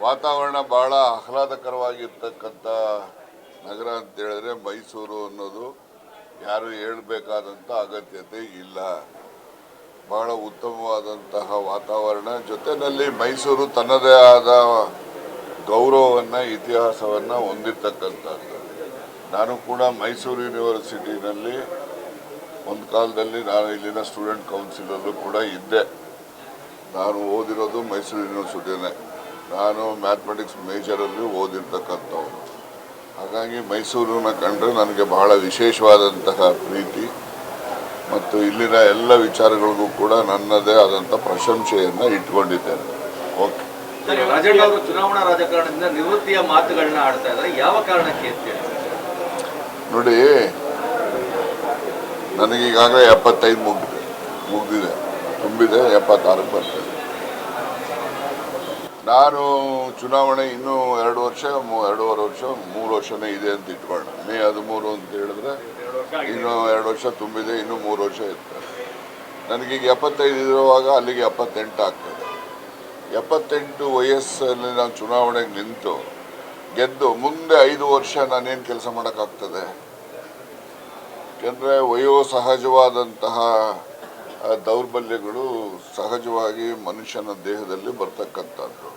ವಾತಾವರಣ ಬಹಳ ಆಹ್ಲಾದಕರವಾಗಿರ್ತಕ್ಕಂಥ ನಗರ ಅಂತ ಹೇಳಿದ್ರೆ ಮೈಸೂರು ಅನ್ನೋದು ಯಾರು ಹೇಳಬೇಕಾದಂಥ ಅಗತ್ಯತೆ ಇಲ್ಲ. ಬಹಳ ಉತ್ತಮವಾದಂತಹ ವಾತಾವರಣ, ಜೊತೆಯಲ್ಲಿ ಮೈಸೂರು ತನ್ನದೇ ಆದ ಗೌರವವನ್ನು ಇತಿಹಾಸವನ್ನು ಹೊಂದಿರತಕ್ಕಂಥದ್ದು. ನಾನು ಕೂಡ ಮೈಸೂರು ಯೂನಿವರ್ಸಿಟಿನಲ್ಲಿ ಒಂದು ಕಾಲದಲ್ಲಿ ನಾನು ಇಲ್ಲಿನ ಸ್ಟೂಡೆಂಟ್ ಕೌನ್ಸಿಲಲ್ಲೂ ಕೂಡ ಇದ್ದೆ. ನಾನು ಓದಿರೋದು ಮೈಸೂರು ಯೂನಿವರ್ಸಿಟಿನೇ. ನಾನು ಮ್ಯಾಥಮೆಟಿಕ್ಸ್ ಮೇಜರಲ್ಲಿ ಓದಿರ್ತಕ್ಕಂಥವ್ರು. ಹಾಗಾಗಿ ಮೈಸೂರನ್ನ ಕಂಡ್ರೆ ನನಗೆ ಬಹಳ ವಿಶೇಷವಾದಂತಹ ಪ್ರೀತಿ ಮತ್ತು ಇಲ್ಲಿನ ಎಲ್ಲ ವಿಚಾರಗಳಿಗೂ ಕೂಡ ನನ್ನದೇ ಆದಂಥ ಪ್ರಶಂಸೆಯನ್ನು ಇಟ್ಕೊಂಡಿದ್ದೇನೆ. ಓಕೆ. ರಾಜಣ್ಣ ಅವರು ಚುನಾವಣಾ ರಾಜಕಾರಣದಿಂದ ನಿವೃತ್ತಿಯ ಮಾತುಗಳನ್ನ ಆಡ್ತಾ ಇದ್ದಾರೆ, ಯಾವ ಕಾರಣಕ್ಕೆ ಅಂತ ಹೇಳಿ? ನೋಡಿ, ನನಗೀಗಾಗಲೇ 75 ಮುಗಿದಿದೆ, ತುಂಬಿದೆ, 76ಕ್ಕೆ ಬರ್ತದೆ. ನಾನು ಚುನಾವಣೆ ಇನ್ನೂ 2 ವರ್ಷ, 2.5 ವರ್ಷ, 3 ವರ್ಷನೇ ಇದೆ ಅಂತ ಇಟ್ಕೊಳ್ಳೋಣ. ಮೇ 13 ಅಂತ ಹೇಳಿದ್ರೆ ಇನ್ನೂ 2 ವರ್ಷ ತುಂಬಿದೆ, ಇನ್ನೂ 3 ವರ್ಷ ಇರ್ತದೆ. ನನಗೀಗ 75 ಇರುವಾಗ ಅಲ್ಲಿಗೆ 78 ಆಗ್ತದೆ. 78 ವಯಸ್ಸಲ್ಲಿ ನಾನು ಚುನಾವಣೆಗೆ ನಿಂತು ಗೆದ್ದು ಮುಂದೆ 5 ವರ್ಷ ನಾನೇನು ಕೆಲಸ ಮಾಡೋಕ್ಕಾಗ್ತದೆ? ಯಾಕೆಂದರೆ ವಯೋಸಹಜವಾದಂತಹ ದೌರ್ಬಲ್ಯಗಳು ಸಹಜವಾಗಿ ಮನುಷ್ಯನ ದೇಹದಲ್ಲಿ ಬರ್ತಕ್ಕಂಥದ್ದು.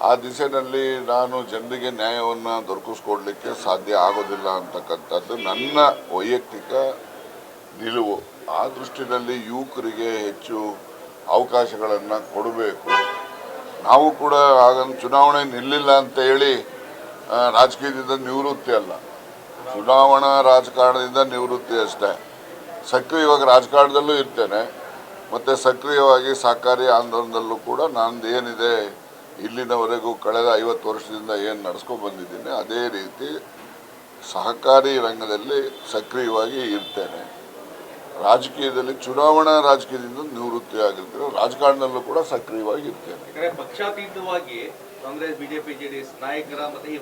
ಆ ದಿಸೆಯಲ್ಲಿ ನಾನು ಜನರಿಗೆ ನ್ಯಾಯವನ್ನು ದೊರಕಿಸ್ಕೊಡ್ಲಿಕ್ಕೆ ಸಾಧ್ಯ ಆಗೋದಿಲ್ಲ ಅಂತಕ್ಕಂಥದ್ದು ನನ್ನ ವೈಯಕ್ತಿಕ ನಿಲುವು. ಆ ದೃಷ್ಟಿನಲ್ಲಿ ಯುವಕರಿಗೆ ಹೆಚ್ಚು ಅವಕಾಶಗಳನ್ನು ಕೊಡಬೇಕು. ನಾವು ಕೂಡ ಆಗ ಚುನಾವಣೆ ನಿಲ್ಲಿಲ್ಲ ಅಂತ ಹೇಳಿ ರಾಜಕೀಯದಿಂದ ನಿವೃತ್ತಿ ಅಲ್ಲ, ಚುನಾವಣಾ ರಾಜಕಾರಣದಿಂದ ನಿವೃತ್ತಿ ಅಷ್ಟೇ. ಸಕ್ರಿಯವಾಗಿ ರಾಜಕಾರಣದಲ್ಲೂ ಇರ್ತೇನೆ ಮತ್ತು ಸಕ್ರಿಯವಾಗಿ ಸಹಕಾರಿ ಆಂದೋಲನದಲ್ಲೂ ಕೂಡ ನಂದು ಏನಿದೆ ಇಲ್ಲಿನವರೆಗೂ ಕಳೆದ 50 ವರ್ಷದಿಂದ ಏನು ನಡೆಸ್ಕೊಂಡು ಬಂದಿದ್ದೀನಿ ಅದೇ ರೀತಿ ಸಹಕಾರಿ ರಂಗದಲ್ಲಿ ಸಕ್ರಿಯವಾಗಿ ಇರ್ತೇನೆ. ರಾಜಕೀಯದಲ್ಲಿ ಚುನಾವಣಾ ರಾಜಕೀಯದಿಂದ ನಿವೃತ್ತಿ ಆಗಿರ್ತೇನೆ, ರಾಜಕಾರಣದಲ್ಲೂ ಕೂಡ ಸಕ್ರಿಯವಾಗಿ ಇರ್ತೇನೆ. ಪಕ್ಷಾತೀತವಾಗಿ ಕಾಂಗ್ರೆಸ್, ಬಿಜೆಪಿ, ಜೆಡಿಎಸ್ ನಾಯಕರ ಮತ್ತೆ ಈ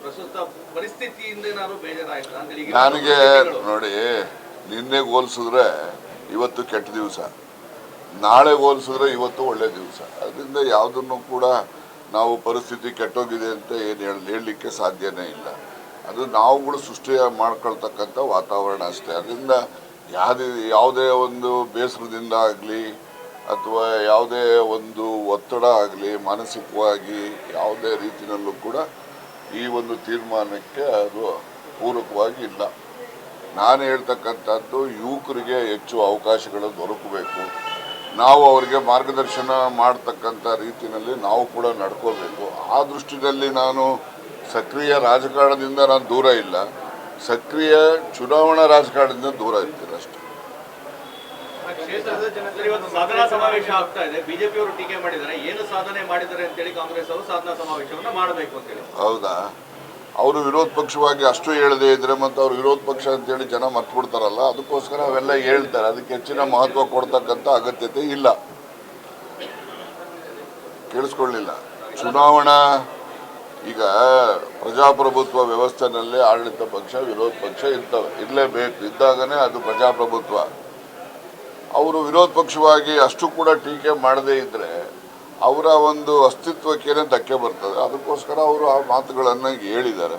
ಪ್ರಸ್ತುತ ಪರಿಸ್ಥಿತಿಯಿಂದ ನಾನು ಬೇಜಾರಾಯ್ತು. ನನಗೆ ನೋಡಿ, ನಿನ್ನೆಗೆ ಹೋಲಿಸಿದ್ರೆ ಇವತ್ತು ಕೆಟ್ಟ ದಿವಸ, ನಾಳೆ ಹೋಲಿಸಿದ್ರೆ ಇವತ್ತು ಒಳ್ಳೆ ದಿವಸ. ಅದರಿಂದ ಯಾವುದನ್ನು ಕೂಡ ನಾವು ಪರಿಸ್ಥಿತಿ ಕೆಟ್ಟೋಗಿದೆ ಅಂತ ಏನು ಹೇಳಲಿಕ್ಕೆ ಸಾಧ್ಯನೇ ಇಲ್ಲ. ಅದು ನಾವುಗಳು ಸೃಷ್ಟಿ ಮಾಡ್ಕೊಳ್ತಕ್ಕಂಥ ವಾತಾವರಣ ಅಷ್ಟೇ. ಅದರಿಂದ ಯಾವುದೇ ಒಂದು ಬೇಸರದಿಂದ ಆಗಲಿ ಅಥವಾ ಯಾವುದೇ ಒಂದು ಒತ್ತಡ ಆಗಲಿ ಮಾನಸಿಕವಾಗಿ ಯಾವುದೇ ರೀತಿಯಲ್ಲೂ ಕೂಡ ಈ ಒಂದು ತೀರ್ಮಾನಕ್ಕೆ ಅದು ಪೂರಕವಾಗಿ ಇಲ್ಲ. ನಾನು ಹೇಳ್ತಕ್ಕಂಥದ್ದು ಯುವಕರಿಗೆ ಹೆಚ್ಚು ಅವಕಾಶಗಳು ದೊರಕಬೇಕು. ನಾವು ಅವರಿಗೆ ಮಾರ್ಗದರ್ಶನ ಮಾಡ್ತಕ್ಕಂಥ ರೀತಿಯಲ್ಲಿ ನಾವು ಕೂಡ ನಡ್ಕೋಬೇಕು. ಆ ದೃಷ್ಟಿಯಲ್ಲಿ ನಾನು ಸಕ್ರಿಯ ರಾಜಕಾರಣದಿಂದ ನಾನು ದೂರ ಇಲ್ಲ, ಸಕ್ರಿಯ ಚುನಾವಣಾ ರಾಜಕಾರಣದಿಂದ ದೂರ ಇರ್ತೀನಿ ಅಷ್ಟೇ. ಸಾಧನಾ ಸಮಾವೇಶ ಆಗ್ತಾ ಇದೆ, ಬಿಜೆಪಿಯವರು ಟೀಕೆ ಮಾಡಿದ್ದಾರೆ, ಏನು ಸಾಧನೆ ಮಾಡಿದ್ದಾರೆ ಅಂತೇಳಿ ಕಾಂಗ್ರೆಸ್ ಅವರು ಸಾಧನಾ ಸಮಾವೇಶವನ್ನು ಮಾಡಬೇಕು ಅಂತೇಳಿ. ಹೌದಾ? ಅವರು ವಿರೋಧ ಪಕ್ಷವಾಗಿ ಅಷ್ಟು ಹೇಳದೇ ಇದ್ರೆ ಮತ್ತು ಅವ್ರು ವಿರೋಧ ಪಕ್ಷ ಅಂತೇಳಿ ಜನ ಮರ್ತ್ಬಿಡ್ತಾರಲ್ಲ, ಅದಕ್ಕೋಸ್ಕರ ಅವೆಲ್ಲ ಹೇಳ್ತಾರೆ. ಅದಕ್ಕೆ ಹೆಚ್ಚಿನ ಮಹತ್ವ ಕೊಡ್ತಕ್ಕಂಥ ಅಗತ್ಯತೆ ಇಲ್ಲ. ಕೇಳಿಸ್ಕೊಳ್ಳಿಲ್ಲ. ಚುನಾವಣಾ ಈಗ ಪ್ರಜಾಪ್ರಭುತ್ವ ವ್ಯವಸ್ಥೆನಲ್ಲಿ ಆಡಳಿತ ಪಕ್ಷ ವಿರೋಧ ಪಕ್ಷ ಇರ್ತವೆ, ಇರಲೇಬೇಕು. ಇದ್ದಾಗನೇ ಅದು ಪ್ರಜಾಪ್ರಭುತ್ವ. ಅವರು ವಿರೋಧ ಪಕ್ಷವಾಗಿ ಅಷ್ಟು ಕೂಡ ಟೀಕೆ ಮಾಡದೇ ಇದ್ದರೆ ಅವರ ಒಂದು ಅಸ್ತಿತ್ವಕ್ಕೇನೆ ಧಕ್ಕೆ ಬರ್ತದೆ. ಅದಕ್ಕೋಸ್ಕರ ಅವರು ಆ ಮಾತುಗಳನ್ನು ಹೇಳಿದ್ದಾರೆ.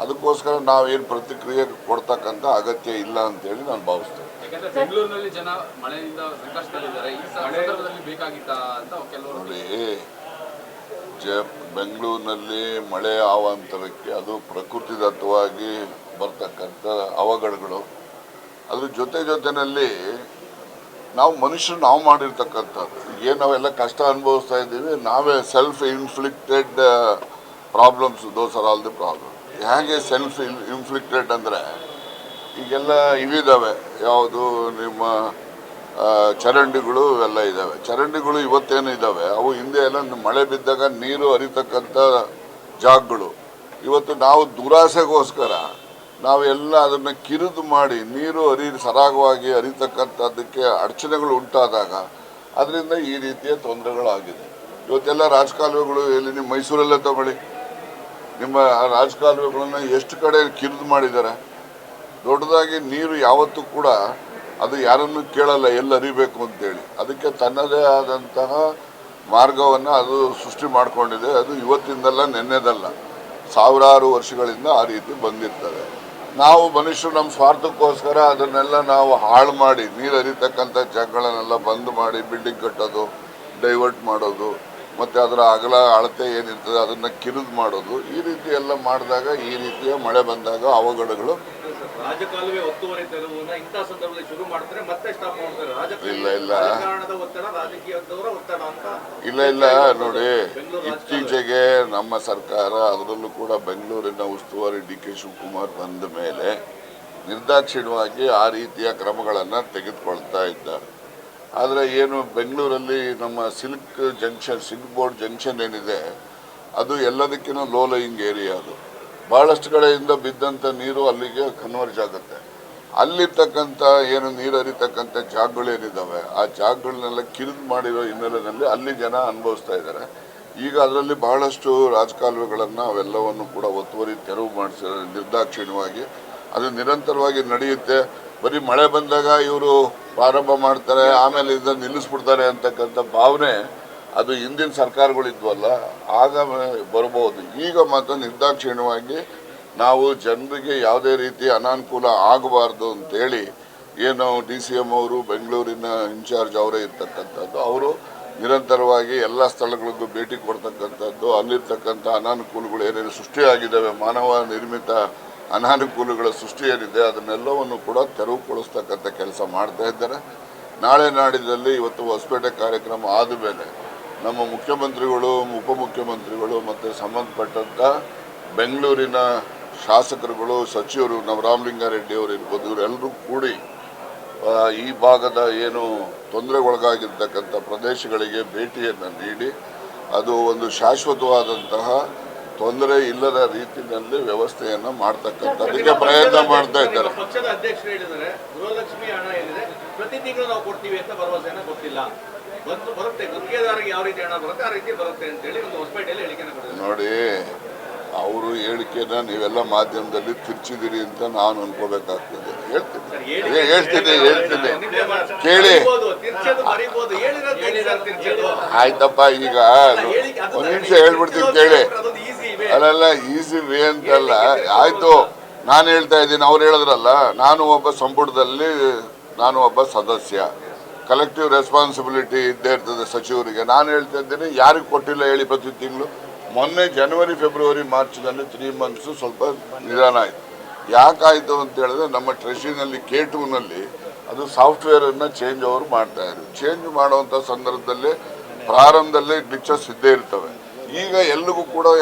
ಅದಕ್ಕೋಸ್ಕರ ನಾವೇನು ಪ್ರತಿಕ್ರಿಯೆ ಕೊಡ್ತಕ್ಕಂಥ ಅಗತ್ಯ ಇಲ್ಲ ಅಂತೇಳಿ ನಾನು ಭಾವಿಸ್ತೇನೆ. ಬೆಂಗಳೂರಿನಲ್ಲಿ ಜನ ಮಳೆಯಿಂದ ಸಂಕಷ್ಟದಲ್ಲಿದ್ದಾರೆ, ಈ ಸಂದರ್ಭದಲ್ಲಿ ಬೇಕಾಗಿತ್ತಾ ಅಂತ ಕೆಲವರು ನೋಡಿ, ಬೆಂಗಳೂರಿನಲ್ಲಿ ಮಳೆ ಅವಾಂತರಕ್ಕೆ ಅದು ಪ್ರಕೃತಿದತ್ತವಾಗಿ ಬರ್ತಕ್ಕಂಥ ಅವಘಡಗಳು. ಅದ್ರ ಜೊತೆಯಲ್ಲಿ ನಾವು ಮನುಷ್ಯರು ನಾವು ಮಾಡಿರ್ತಕ್ಕಂಥದ್ದು ಏನು ನಾವೆಲ್ಲ ಕಷ್ಟ ಅನುಭವಿಸ್ತಾ ಇದ್ದೀವಿ, ನಾವೇ self inflicted problems. Those are all the problem. ಹೇಗೆ ಸೆಲ್ಫ್ ಇನ್ಫ್ಲಿಕ್ಟೆಡ್ ಅಂದರೆ ಈಗೆಲ್ಲ ಇವಿದ್ದಾವೆ, ಯಾವುದು ನಿಮ್ಮ ಚರಂಡಿಗಳು ಎಲ್ಲ ಇದ್ದಾವೆ. ಚರಂಡಿಗಳು ಇವತ್ತೇನು ಇದ್ದಾವೆ, ಅವು ಹಿಂದೆ ಎಲ್ಲ ಮಳೆ ಬಿದ್ದಾಗ ನೀರು ಹರಿತಕ್ಕಂಥ ಜಾಗಗಳು. ಇವತ್ತು ನಾವು ದುರಾಸೆಗೋಸ್ಕರ ನಾವೆಲ್ಲ ಅದನ್ನು ಕಿರಿದು ಮಾಡಿ ನೀರು ಸರಾಗವಾಗಿ ಹರಿತಕ್ಕಂಥದ್ದಕ್ಕೆ ಅಡಚಣೆಗಳು ಉಂಟಾದಾಗ ಅದರಿಂದ ಈ ರೀತಿಯ ತೊಂದರೆಗಳಾಗಿದೆ. ಇವತ್ತೆಲ್ಲ ರಾಜಕಾಲುವೆಗಳು ಎಲ್ಲಿ ನಿಮ್ಮ ಮೈಸೂರಲ್ಲೇ ತಗೊಳ್ಳಿ, ನಿಮ್ಮ ರಾಜಕಾಲುವೆಗಳನ್ನು ಎಷ್ಟು ಕಡೆ ಕಿರಿದು ಮಾಡಿದ್ದಾರೆ. ದೊಡ್ಡದಾಗಿ ನೀರು ಯಾವತ್ತೂ ಕೂಡ ಅದು ಯಾರನ್ನು ಕೇಳಲ್ಲ ಎಲ್ಲಿ ಹರಿಬೇಕು ಅಂತೇಳಿ. ಅದಕ್ಕೆ ತನ್ನದೇ ಆದಂತಹ ಮಾರ್ಗವನ್ನು ಅದು ಸೃಷ್ಟಿ ಮಾಡಿಕೊಂಡಿದೆ. ಅದು ಇವತ್ತಿಂದಲ್ಲ ನೆನ್ನೆದಲ್ಲ, ಸಾವಿರಾರು ವರ್ಷಗಳಿಂದ ಆ ರೀತಿ ಬಂದಿರ್ತದೆ. ನಾವು ಮನುಷ್ಯರು ನಮ್ಮ ಸ್ವಾರ್ಥಕ್ಕೋಸ್ಕರ ಅದನ್ನೆಲ್ಲ ನಾವು ಹಾಳು ಮಾಡಿ, ನೀರು ಹರಿತಕ್ಕಂಥ ಜಾಗಗಳನ್ನೆಲ್ಲ ಬಂದ್ ಮಾಡಿ ಬಿಲ್ಡಿಂಗ್ ಕಟ್ಟೋದು, ಡೈವರ್ಟ್ ಮಾಡೋದು, ಮತ್ತು ಅದರ ಅಗಲ ಅಳತೆ ಏನಿರ್ತದೆ ಅದನ್ನು ಕಿರಿದು ಮಾಡೋದು, ಈ ರೀತಿ ಎಲ್ಲ ಮಾಡಿದಾಗ ಈ ರೀತಿಯ ಮಳೆ ಬಂದಾಗ ಅವಘಡಗಳು. ರಾಜಕಾಲುವೆ ಒತ್ತುವರಿ ತೆರವುನ ಇಂಥ ಸಂದರ್ಭದಲ್ಲಿ ಶುರು ಮಾಡ್ತಾರೆ, ಮತ್ತೆ ಸ್ಟಾಪ್ ಮಾಡ್ತಾರೆ. ಇಲ್ಲ ಕಾರಣದ ಒತ್ತಡ, ರಾಜಕೀಯದವರ ಒತ್ತಡ ಅಂತ ಇಲ್ಲ ನೋಡಿ, ಇತ್ತೀಚೆಗೆ ನಮ್ಮ ಸರ್ಕಾರ, ಅದರಲ್ಲೂ ಕೂಡ ಬೆಂಗಳೂರಿನ ಉಸ್ತುವಾರಿ ಡಿ ಕೆ ಶಿವಕುಮಾರ್ ಬಂದ ಮೇಲೆ ನಿರ್ದಾಕ್ಷಿಣ್ಯವಾಗಿ ಆ ರೀತಿಯ ಕ್ರಮಗಳನ್ನು ತೆಗೆದುಕೊಳ್ತಾ ಇದ್ದಾರೆ. ಆದರೆ ಏನು ಬೆಂಗಳೂರಲ್ಲಿ ನಮ್ಮ ಸಿಲ್ಕ್ ಬೋರ್ಡ್ ಜಂಕ್ಷನ್ ಏನಿದೆ, ಅದು ಎಲ್ಲದಕ್ಕಿಂತ ಲೋ ಲೈಯಿಂಗ್ ಏರಿಯಾ. ಅದು ಭಾಳಷ್ಟು ಕಡೆಯಿಂದ ಬಿದ್ದಂಥ ನೀರು ಅಲ್ಲಿಗೆ ಕನ್ವರ್ಜ್ ಆಗುತ್ತೆ. ಅಲ್ಲಿರ್ತಕ್ಕಂಥ ಏನು ನೀರು ಹರಿತಕ್ಕಂಥ ಜಾಗಗಳೇನಿದ್ದಾವೆ ಆ ಜಾಗಗಳನ್ನೆಲ್ಲ ಕಿರಿದು ಮಾಡಿರೋ ಹಿನ್ನೆಲೆಯಲ್ಲಿ ಅಲ್ಲಿ ಜನ ಅನುಭವಿಸ್ತಾ ಇದ್ದಾರೆ. ಈಗ ಅದರಲ್ಲಿ ಬಹಳಷ್ಟು ರಾಜಕಾಲುವೆಗಳನ್ನು ಅವೆಲ್ಲವನ್ನು ಕೂಡ ಒತ್ತುವರಿ ತೆರವು ಮಾಡಿಸಿದ್ದಾರೆ ನಿರ್ದಾಕ್ಷಿಣ್ಯವಾಗಿ. ಅದು ನಿರಂತರವಾಗಿ ನಡೆಯುತ್ತೆ. ಬರೀ ಮಳೆ ಬಂದಾಗ ಇವರು ಪ್ರಾರಂಭ ಮಾಡ್ತಾರೆ, ಆಮೇಲೆ ಇದನ್ನು ನಿಲ್ಲಿಸ್ಬಿಡ್ತಾರೆ ಅಂತಕ್ಕಂಥ ಭಾವನೆ ಅದು ಹಿಂದಿನ ಸರ್ಕಾರಗಳಿದ್ವಲ್ಲ ಆಗ ಬರ್ಬೋದು. ಈಗ ಮಾತ್ರ ನಿರ್ದಾಕ್ಷಿಣ್ಯವಾಗಿ ನಾವು ಜನರಿಗೆ ಯಾವುದೇ ರೀತಿ ಅನಾನುಕೂಲ ಆಗಬಾರ್ದು ಅಂತೇಳಿ ಏನು DCM ಅವರು ಬೆಂಗಳೂರಿನ ಇನ್ಚಾರ್ಜ್ ಅವರೇ ಇರ್ತಕ್ಕಂಥದ್ದು, ಅವರು ನಿರಂತರವಾಗಿ ಎಲ್ಲ ಸ್ಥಳಗಳಿಗೂ ಭೇಟಿ ಕೊಡ್ತಕ್ಕಂಥದ್ದು, ಅಲ್ಲಿರ್ತಕ್ಕಂಥ ಅನಾನುಕೂಲಗಳು ಏನೇನು ಸೃಷ್ಟಿಯಾಗಿದ್ದಾವೆ, ಮಾನವ ನಿರ್ಮಿತ ಅನಾನುಕೂಲಗಳ ಸೃಷ್ಟಿ ಏನಿದೆ ಅದನ್ನೆಲ್ಲವನ್ನು ಕೂಡ ತೆರವುಗೊಳಿಸ್ತಕ್ಕಂಥ ಕೆಲಸ ಮಾಡ್ತಾ ಇದ್ದಾರೆ. ನಾಳೆ ನಾಡಿದ್ದಲ್ಲಿ ಇವತ್ತು ಹೊಸಪೇಟೆ ಕಾರ್ಯಕ್ರಮ ಆದ ಮೇಲೆ ನಮ್ಮ ಮುಖ್ಯಮಂತ್ರಿಗಳು, ಉಪಮುಖ್ಯಮಂತ್ರಿಗಳು ಮತ್ತು ಸಂಬಂಧಪಟ್ಟಂಥ ಬೆಂಗಳೂರಿನ ಶಾಸಕರುಗಳು, ಸಚಿವರು, ನಮ್ಮ ರಾಮಲಿಂಗಾರೆಡ್ಡಿ ಅವರು ಇರ್ಬೋದು, ಇವರೆಲ್ಲರೂ ಕೂಡಿ ಈ ಭಾಗದ ಏನು ತೊಂದರೆಗೊಳಗಾಗಿರ್ತಕ್ಕಂಥ ಪ್ರದೇಶಗಳಿಗೆ ಭೇಟಿಯನ್ನು ನೀಡಿ ಅದು ಒಂದು ಶಾಶ್ವತವಾದಂತಹ ತೊಂದರೆ ಇಲ್ಲದ ರೀತಿಯಲ್ಲಿ ವ್ಯವಸ್ಥೆಯನ್ನು ಮಾಡ್ತಕ್ಕಂಥದಕ್ಕೆ ಪ್ರಯತ್ನ ಮಾಡ್ತಾ ಇದ್ದಾರೆ. ಪಕ್ಷದ ಅಧ್ಯಕ್ಷರು ಹೇಳಿದ್ದಾರೆ, ಗೃಹಲಕ್ಷ್ಮಿ ಹಣ ಏನಿದೆ ಪ್ರತಿ ತಿಂಗಳು ನಾವು ಕೊಡ್ತೀವಿ ಅಂತ ಭರವಸೆಯನ್ನು ಗೊತ್ತಿಲ್ಲ, ಬರುತ್ತೆ ಗುತ್ತಿಗೆದಾರರಿಗೆ ಯಾವ ರೀತಿ ಹಣ ಬರುತ್ತೆ ಆ ರೀತಿ ಬರುತ್ತೆ ಅಂತೇಳಿ ಒಂದು ಹೊಸಪೇಟೆಯಲ್ಲಿ ಹೇಳಿಕೆಯನ್ನು ಕೊಟ್ಟಿದ್ದಾರೆ. ನೋಡಿ, ಅವರು ಹೇಳಿಕೆನ ನೀವೆಲ್ಲ ಮಾಧ್ಯಮದಲ್ಲಿ ತಿರ್ಚಿದಿರಿ ಅಂತ ನಾನು ಅನ್ಕೋಬೇಕಾಗ್ತದೆ. ಹೇಳ್ತೀನಿ ಕೇಳಿ. ಆಯ್ತಪ್ಪ, ಈಗ ಒಂದ್ ನಿಮಿಷ ಹೇಳ್ಬಿಡ್ತೀನಿ ಕೇಳಿ. ಅಲ್ಲ ಈಸಿ ವೇ ಅಂತಲ್ಲ. ಆಯ್ತು, ನಾನು ಹೇಳ್ತಾ ಇದ್ದೀನಿ, ಅವ್ರು ಹೇಳಿದ್ರಲ್ಲ, ನಾನು ಒಬ್ಬ ಸಂಪುಟದಲ್ಲಿ ನಾನು ಒಬ್ಬ ಸದಸ್ಯ, ಕಲೆಕ್ಟಿವ್ ರೆಸ್ಪಾನ್ಸಿಬಿಲಿಟಿ ಇದ್ದೇ ಇರ್ತದೆ ಸಚಿವರಿಗೆ. ನಾನು ಹೇಳ್ತಾ ಇದ್ದೀನಿ, ಯಾರಿಗೆ ಕೊಟ್ಟಿಲ್ಲ ಹೇಳಿ ಪ್ರತಿ ತಿಂಗಳು? ಮೊನ್ನೆ ಜನವರಿ, ಫೆಬ್ರವರಿ, ಮಾರ್ಚ್ನಲ್ಲಿ 3 ಮಂತ್ಸು ಸ್ವಲ್ಪ ನಿಧಾನ ಆಯಿತು. ಯಾಕಾಯಿತು ಅಂತ ಹೇಳಿದ್ರೆ ನಮ್ಮ ಟ್ರೆಷರಿನಲ್ಲಿ K2ನಲ್ಲಿ ಅದು ಸಾಫ್ಟ್ವೇರನ್ನು ಚೇಂಜ್ ಅವರು ಮಾಡ್ತಾಯಿದ್ರು. ಚೇಂಜ್ ಮಾಡುವಂಥ ಸಂದರ್ಭದಲ್ಲಿ ಪ್ರಾರಂಭದಲ್ಲಿ ಗ್ಲಿಚಸ್ ಇದ್ದೇ ಇರ್ತವೆ. ಈಗ ಎಲ್ರಿಗೂ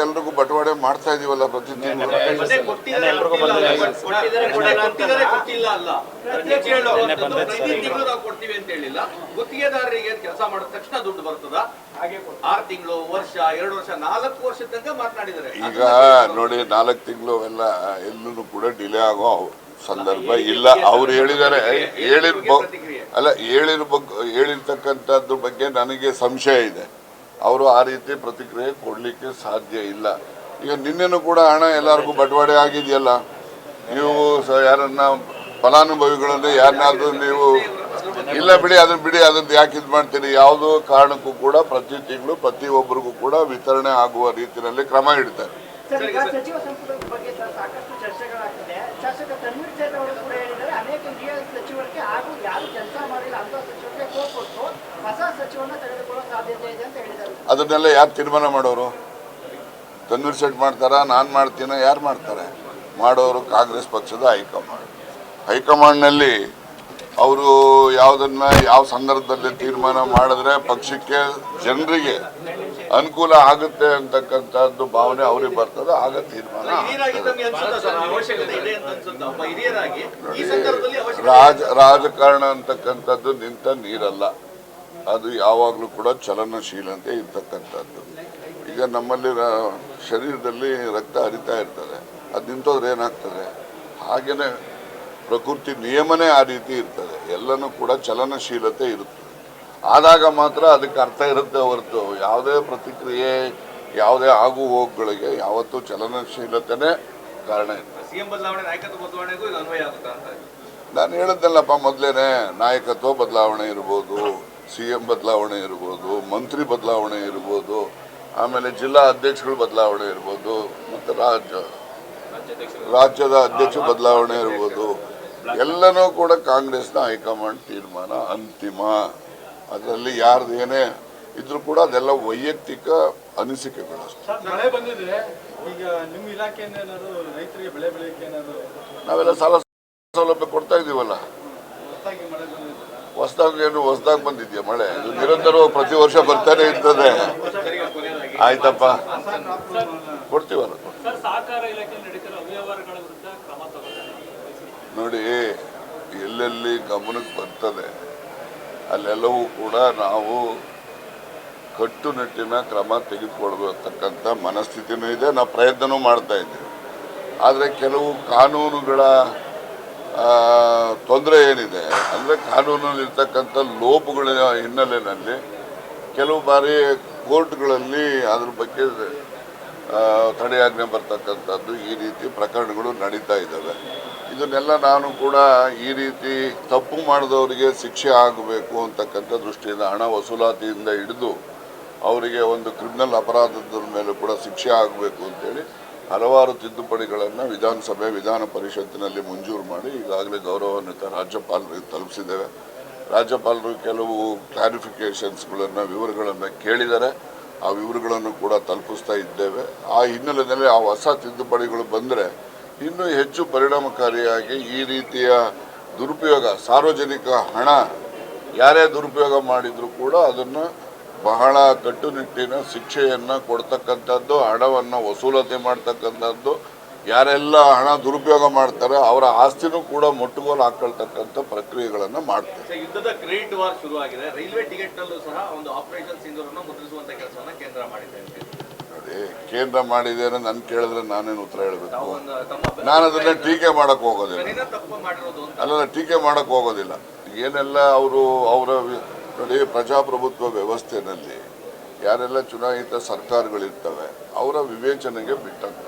ಬಟವಾಡೆ ಮಾಡ್ತಾ ಇದೀವಲ್ಲ ಪ್ರತಿ ತಿಂಗಳು. ಗುತ್ತಿಗೆದಾರರಿಗೆ ಕೆಲಸ ಮಾಡಿದ ತಕ್ಷಣ ದುಡ್ಡು ಬರ್ತದ? 6 ತಿಂಗಳು, ವರ್ಷ, 2 ವರ್ಷ, 4 ವರ್ಷ ತನಕ ಮಾತನಾಡಿದ್ದಾರೆ. ಈಗ ನೋಡಿ, 4 ತಿಂಗಳು ಎಲ್ಲ ಎಲ್ಲೂ ಕೂಡ ಡಿಲೇ ಆಗೋ ಸಂದರ್ಭ ಇಲ್ಲ. ಅವ್ರು ಹೇಳಿದ್ದಾರೆ, ಹೇಳಿರ್ತಕ್ಕಂಥದ್ರ ಬಗ್ಗೆ ನನಗೆ ಸಂಶಯ ಇದೆ. ಅವರು ಆ ರೀತಿ ಪ್ರತಿಕ್ರಿಯೆ ಕೊಡಲಿಕ್ಕೆ ಸಾಧ್ಯ ಇಲ್ಲ. ಈಗ ನಿನ್ನೆನೂ ಕೂಡ ಹಣ ಎಲ್ಲರಿಗೂ ಬಟವಾಡೆ ಆಗಿದೆಯಲ್ಲ. ನೀವು ಯಾರನ್ನ ಫಲಾನುಭವಿಗಳನ್ನು ಯಾರನ್ನಾದ್ರೂ ನೀವು ಇಲ್ಲ ಬಿಡಿ ಅದನ್ನು ಯಾಕೆ ಇದು ಮಾಡ್ತೀರಿ? ಯಾವುದೋ ಕಾರಣಕ್ಕೂ ಕೂಡ ಪ್ರತಿ ತಿಂಗಳು ಪ್ರತಿಯೊಬ್ಬರಿಗೂ ಕೂಡ ವಿತರಣೆ ಆಗುವ ರೀತಿಯಲ್ಲಿ ಕ್ರಮ ಇಡ್ತಾರೆ. ಸಚಿವ ಸಂಪುಟದ ಬಗ್ಗೆ ಸಾಕಷ್ಟು ಚರ್ಚೆಗಳಾಗ್ತಿದೆ. ಶಾಸಕ ತನ್ವೀರ್ ಸೇಠ್ ಅವರು ಕೂಡ ಹೇಳಿದ್ದಾರೆ, ಅನೇಕ ಹಿರಿಯ ಸಚಿವರಿಗೆ ಹಾಗೂ ಯಾರು ಕೆಲಸ ಮಾಡಿಲ್ಲ ಅಂತ ಸಚಿವರಿಗೆ ಕೊಟ್ಟು ಹೊಸ ಸಚಿವನ ತೆಗೆದುಕೊಳ್ಳೋ ಸಾಧ್ಯತೆ ಇದೆ ಅಂತ ಹೇಳಿದ್ದಾರೆ. ಅದನ್ನೆಲ್ಲ ಯಾರು ತೀರ್ಮಾನ ಮಾಡೋರು? ತನ್ವೀರ್ ಸೇಠ್ ಮಾಡ್ತಾರಾ, ನಾನು ಮಾಡ್ತೀನ? ಯಾರು ಮಾಡ್ತಾರೆ? ಮಾಡೋರು ಕಾಂಗ್ರೆಸ್ ಪಕ್ಷದ ಹೈಕಮಾಂಡ್ನಲ್ಲಿ ಅವರು ಯಾವ ಸಂದರ್ಭದಲ್ಲಿ ತೀರ್ಮಾನ ಮಾಡಿದ್ರೆ ಪಕ್ಷಕ್ಕೆ ಜನರಿಗೆ ಅನುಕೂಲ ಆಗುತ್ತೆ ಅಂತಕ್ಕಂಥದ್ದು ಭಾವನೆ ಅವ್ರಿಗೆ ಬರ್ತದೆ, ಆಗ ತೀರ್ಮಾನ. ರಾಜಕಾರಣ ಅಂತಕ್ಕಂಥದ್ದು ನಿಂತ ನೀರಲ್ಲ, ಅದು ಯಾವಾಗಲೂ ಕೂಡ ಚಲನಶೀಲತೆ ಇರ್ತಕ್ಕಂಥದ್ದು. ಈಗ ನಮ್ಮಲ್ಲಿ ಶರೀರದಲ್ಲಿ ರಕ್ತ ಹರಿತಾ ಇರ್ತದೆ, ಅದು ನಿಂತೋದ್ರೆ ಏನಾಗ್ತದೆ? ಹಾಗೇನೆ ಪ್ರಕೃತಿ ನಿಯಮನೇ ಆ ರೀತಿ ಇರ್ತದೆ. ಎಲ್ಲನೂ ಕೂಡ ಚಲನಶೀಲತೆ ಇರುತ್ತದೆ. ಆದಾಗ ಮಾತ್ರ ಅದಕ್ಕೆ ಅರ್ಥ ಇರುತ್ತೆ ಹೊರತು ಯಾವುದೇ ಪ್ರತಿಕ್ರಿಯೆ, ಯಾವುದೇ ಆಗು ಹೋಗುಗಳಿಗೆ ಯಾವತ್ತೂ ಚಲನಶೀಲತೆನೇ ಕಾರಣ ಇರ್ತದೆ. ಸಿಎಂ ಬದಲಾವಣೆ, ನಾಯಕತ್ವ ಬದಲಾವಣೆಗೂ ಇದು ಅನ್ವಯ ಆಗುತ್ತಾ ಅಂತ ನಾನು ಹೇಳಿದ್ದಲ್ಲಪ್ಪ ಮೊದಲೇನೆ, ನಾಯಕತ್ವ ಬದಲಾವಣೆ ಇರ್ಬೋದು, CM ಬದಲಾವಣೆ ಇರ್ಬೋದು, ಮಂತ್ರಿ ಬದಲಾವಣೆ ಇರ್ಬೋದು, ಆಮೇಲೆ ಜಿಲ್ಲಾ ಅಧ್ಯಕ್ಷಗಳು ಬದಲಾವಣೆ ಇರ್ಬೋದು, ಮತ್ತು ರಾಜ್ಯದ ಅಧ್ಯಕ್ಷ ಬದಲಾವಣೆ ಇರ್ಬೋದು, ಎಲ್ಲನೂ ಕೂಡ ಕಾಂಗ್ರೆಸ್ನ ಹೈಕಮಾಂಡ್ ತೀರ್ಮಾನ ಅಂತಿಮ. ಅದರಲ್ಲಿ ಯಾರ್ದು ಏನೇ ಇದ್ರೂ ಕೂಡ ಅದೆಲ್ಲ ವೈಯಕ್ತಿಕ ಅನಿಸಿಕೆಗಳು. ಮಳೆ ಬಂದಿದೆ, ಈಗ ನಿಮ್ಮ ಇಲಾಖೆಯಿಂದ ಏನಾದ್ರು ರೈತರಿಗೆ ಬೆಳೆ ಬೆಳೆಯಕ್ಕೆ ಏನಾದ್ರು ನಾವೆಲ್ಲ ಸಾಲ ಸೌಲಭ್ಯ ಕೊಡ್ತಾ ಇದೀವಲ್ಲ. ಹೊಸದಾಗಿ ಮಳೆ ಬಂದಿದೆ? ಹೊಸದಾಗಿ ಬಂದಿದ್ಯಾ ಮಳೆ? ಇದು ನಿರಂತರವಾಗಿ ಪ್ರತಿ ವರ್ಷ ಬರ್ತಾನೆ ಇರ್ತದೆ. ಆಯ್ತಪ್ಪ, ಕೊಡ್ತೀವಲ್ಲ. ಸಹಕಾರ ಇಲಾಖೆ ನಡೀತಿರೋ ಅವ್ಯವಹಾರಗಳ ವಿರುದ್ಧ ಕ್ರಮ ತಗೋತಾರೆ ನೋಡಿ, ಎಲ್ಲೆಲ್ಲಿ ಗಮನಕ್ಕೆ ಬರ್ತದೆ ಅಲ್ಲೆಲ್ಲವೂ ಕೂಡ ನಾವು ಕಟ್ಟುನಿಟ್ಟಿನ ಕ್ರಮ ತೆಗೆದುಕೊಳ್ಬೇಕಂತ ಮನಸ್ಥಿತಿನೂ ಇದೆ, ನಾವು ಪ್ರಯತ್ನವೂ ಮಾಡ್ತಾ ಇದ್ದೀವಿ. ಆದರೆ ಕೆಲವು ಕಾನೂನುಗಳ ತೊಂದರೆ ಏನಿದೆ ಅಂದರೆ, ಕಾನೂನಲ್ಲಿರ್ತಕ್ಕಂಥ ಲೋಪಗಳ ಹಿನ್ನೆಲೆಯಲ್ಲಿ ಕೆಲವು ಬಾರಿ ಕೋರ್ಟ್ಗಳಲ್ಲಿ ಅದ್ರ ಬಗ್ಗೆ ತಡೆಯಾಜ್ಞೆ ಬರ್ತಕ್ಕಂಥದ್ದು, ಈ ರೀತಿ ಪ್ರಕರಣಗಳು ನಡೀತಾ ಇದ್ದಾವೆ. ಇದನ್ನೆಲ್ಲ ನಾನು ಕೂಡ ಈ ರೀತಿ ತಪ್ಪು ಮಾಡಿದವರಿಗೆ ಶಿಕ್ಷೆ ಆಗಬೇಕು ಅಂತಕ್ಕಂಥ ದೃಷ್ಟಿಯಿಂದ, ಹಣ ವಸೂಲಾತಿಯಿಂದ ಹಿಡಿದು ಅವರಿಗೆ ಒಂದು ಕ್ರಿಮಿನಲ್ ಅಪರಾಧದ ಮೇಲೂ ಕೂಡ ಶಿಕ್ಷೆ ಆಗಬೇಕು ಅಂತೇಳಿ ಹಲವಾರು ತಿದ್ದುಪಡಿಗಳನ್ನು ವಿಧಾನಸಭೆ ವಿಧಾನ ಪರಿಷತ್ತಿನಲ್ಲಿ ಮಂಜೂರು ಮಾಡಿ ಈಗಾಗಲೇ ಗೌರವಾನ್ವಿತ ರಾಜ್ಯಪಾಲರಿಗೆ ತಲುಪಿಸಿದ್ದೇವೆ. ರಾಜ್ಯಪಾಲರು ಕೆಲವು ಕ್ಲಾರಿಫಿಕೇಷನ್ಸ್ಗಳನ್ನು, ವಿವರಗಳನ್ನು ಕೇಳಿದ್ದಾರೆ. ಆ ವಿವರಗಳನ್ನು ಕೂಡ ತಲುಪಿಸ್ತಾ ಇದ್ದೇವೆ. ಆ ಹಿನ್ನೆಲೆಯಲ್ಲಿ ಆ ಹೊಸ ತಿದ್ದುಪಡಿಗಳು ಬಂದರೆ ಇನ್ನೂ ಹೆಚ್ಚು ಪರಿಣಾಮಕಾರಿಯಾಗಿ ಈ ರೀತಿಯ ದುರುಪಯೋಗ, ಸಾರ್ವಜನಿಕ ಹಣ ಯಾರೇ ದುರುಪಯೋಗ ಮಾಡಿದರೂ ಕೂಡ ಅದನ್ನು ಬಹಳ ಕಟ್ಟುನಿಟ್ಟಿನ ಶಿಕ್ಷೆಯನ್ನು ಕೊಡ್ತಕ್ಕಂಥದ್ದು, ಹಣವನ್ನು ವಸೂಲಾತಿ ಮಾಡ್ತಕ್ಕಂಥದ್ದು, ಯಾರೆಲ್ಲ ಹಣ ದುರುಪಯೋಗ ಮಾಡ್ತಾರೆ ಅವರ ಆಸ್ತಿನೂ ಕೂಡ ಮುಟ್ಟುಗೋಲು ಹಾಕೊಳ್ತಕ್ಕಂಥ ಪ್ರಕ್ರಿಯೆಗಳನ್ನು ಮಾಡ್ತಾರೆ. ಯುದ್ಧದ ಕ್ರೆಡಿಟ್ ವಾರ್ ಶುರುವಾಗಿದೆ. ರೈಲ್ವೆ ಟಿಕೆಟ್ ನಲ್ಲೂ ಸಹ ಒಂದು ಆಪರೇಷನ್ ಸಿಂಧೂರನ್ನು ಮುದ್ರಿಸುವಂತ ಕೆಲಸವನ್ನು ಕೇಂದ್ರ ಮಾಡಿದೆ. ನೋಡಿ, ಕೇಂದ್ರ ಮಾಡಿದೆ ಅಂದ್ರೆ ನನ್ನ ಕೇಳಿದ್ರೆ ನಾನೇನು ಉತ್ತರ ಹೇಳಬೇಕು? ನಾನು ಅದನ್ನ ಟೀಕೆ ಮಾಡಕ್ ಹೋಗೋದಿಲ್ಲ. ಅಲ್ಲ, ಟೀಕೆ ಮಾಡಕ್ ಹೋಗೋದಿಲ್ಲ. ಏನೆಲ್ಲ ಅವರ ನೋಡಿ, ಪ್ರಜಾಪ್ರಭುತ್ವ ವ್ಯವಸ್ಥೆಯಲ್ಲಿ ಯಾರೆಲ್ಲ ಚುನಾಯಿತ ಸರ್ಕಾರಗಳಿರ್ತವೆ ಅವರ ವಿವೇಚನೆಗೆ ಬಿಟ್ಟಂತ